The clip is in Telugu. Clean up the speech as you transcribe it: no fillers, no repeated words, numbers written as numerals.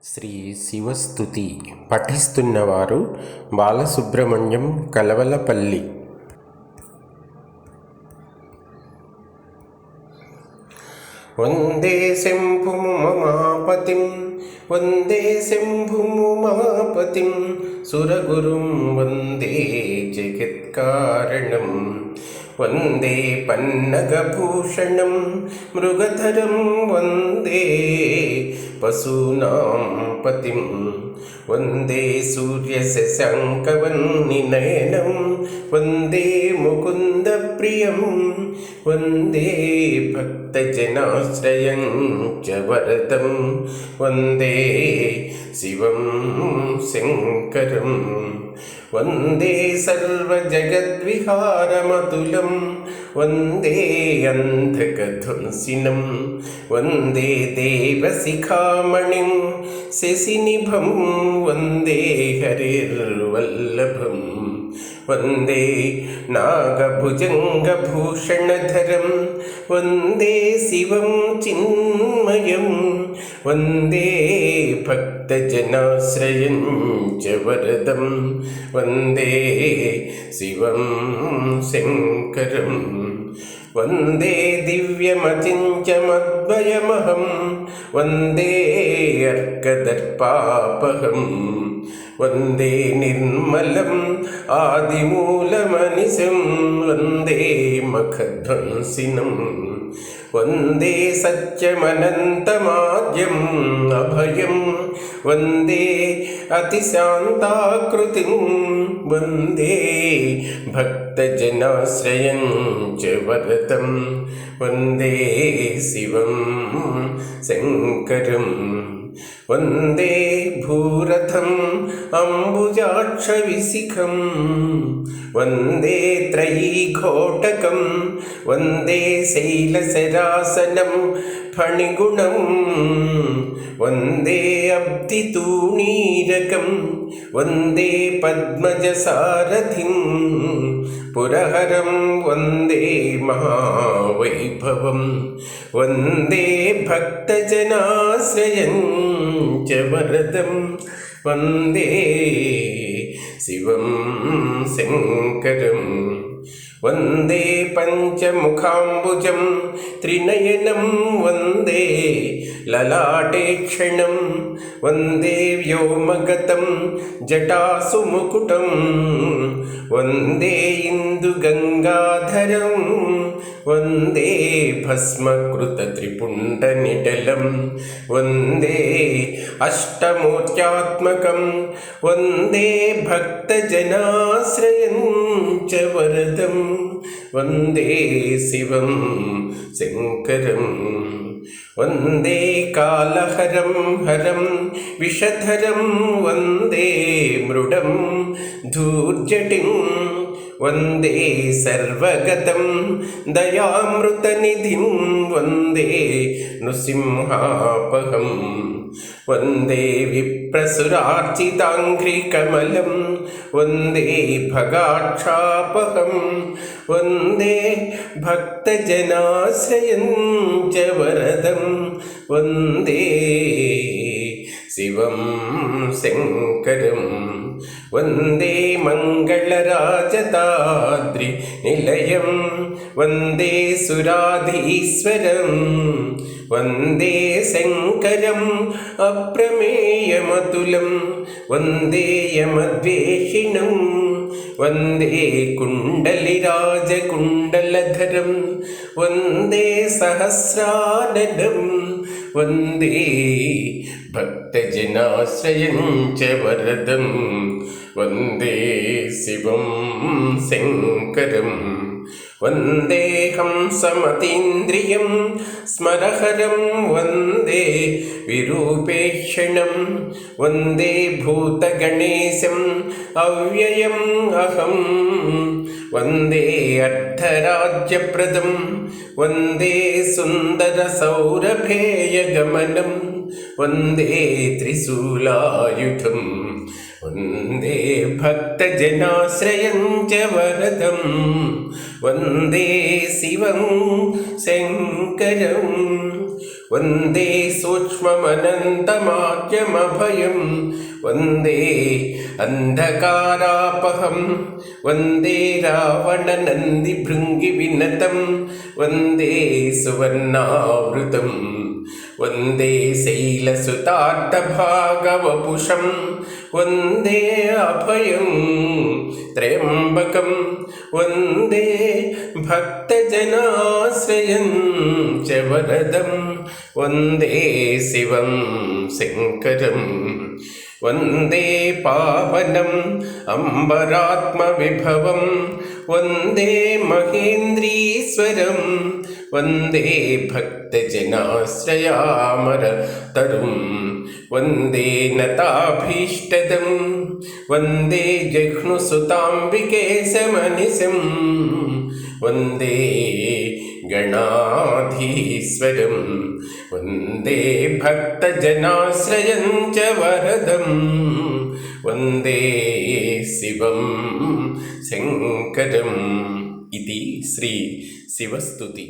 శ్రీ శివస్తుతి పఠిస్తున్నవారు బాలసుబ్రహ్మణ్యం కలవలపల్లి. వందే శంభుముమాపతిం వందే శంభుముమాపతిం సురగురుం వందే జగత్కారణం వందే పన్నగభూషణం మృగధరం వందే పశూనాం పతిం వందే సూర్యశశాంకవన్నినయనం వందే ముకుందప్రియం వందే భక్తజనాశ్రయం చ వరదం వందే శివం శంకరం వందే సర్వజగద్విహారమతులం వందే అంధకధ్వంసినం వందే దేవశిఖామణిం శశినిభం వందే హరిర్వల్లభం వందే నాగభుజంగభూషణధరం వందే శివం చిన్మయం వందే భక్తజనాశ్రయం చ వరదం వందే శివం శంకరం వందే దివ్యమచించమద్వయమహం వందే అర్కదర్పాపహం వందే నిర్మలం ఆదిమూలమనిశం వందే మఖధ్వంసినం వందే సత్యమనంతమాద్యం అభయం వందే అతిశాంతాకృతిం వందే భక్తజనాశ్రయం చ వరదం వందే శివం శంకరం వందే భూరథం అంబుజాక్షవిశిఖం వందే త్రయీఘోటకం వందే శైలశరాసనం ఫణిగుణం వందే అబ్ధితూణీరకం వందే పద్మజసారథిం పురహరం వందే మహావైభవం వందే భక్తజనాశ్రయం చ వరదం వందే శివం శంకరం వందే పంచముఖాంబుజం త్రినయనం వందే లలాటేక్షణం వందే వ్యోమగతం జటాసుముకుటం వందే ఇందుగంగాధరం వందే భస్మకృతత్రిపుండనిటలం వందే అష్టమూర్త్యాత్మకం వందే భక్తజనాశ్రయం చ వరదం వందే శివం శంకరం వందే కాళహరం హరం విషధరం వందే మృడం ధూర్జటిం వందే సర్వగతం దయామృతనిధిం వందే నృసింహాపహం వందే విప్రసురార్చితాంఘ్రికమలం వందే భగాక్షాపహం వందే భక్తజనాశ్రయం చ వరదం వందే శివం శంకరం వందే మంగళరాజతాద్రి నిలయం వందే సురాధీశ్వరం వందే శంకరం అప్రమేయమతులం వందే యమద్వేషిణం వందే కుండలిరాజకుండలధరం వందే సహస్రాననం వందే భక్తజనాశ్రయం చ వరదం వందే శివం శంకరం వందే హంసమతీంద్రియం స్మరహరం వందే విరూపేక్షణం వందే భూతగణేశం అవ్యయం అహం వందే అర్ధరాజ్యప్రదం వందే సుందరసౌరభేయగమనం वन्दे त्रिशूलायुधं वन्दे भक्तजनाश्रयं च वरदं वन्दे शिवं शङ्करं वन्दे सूक्ष्ममनन्तमाद्यमभयं वन्दे अन्धकारापहं वन्दे रावणनन्दिभृङ्गिविनतं वन्दे सुवर्णावृतं वन्दे शैलसुतार्तभागवपुषं वन्दे अभयं त्र्यम्बकं वन्दे भक्तजनाश्रयं च वरदं वन्दे शिवं शङ्करं वन्दे पावनम् अम्बरात्मविभवं वन्दे महेन्द्रीश्वरं वन्दे भक्तजनाश्रयामरतरुं वन्दे नताभीष्टदं वन्दे जघ्नुसुताम्बिकेशमनिशं वन्दे गणाधीश्वरं वन्दे भक्तजनाश्रयं च वरदं वन्दे शिवं शङ्करम् इति श्री शिवस्तुति।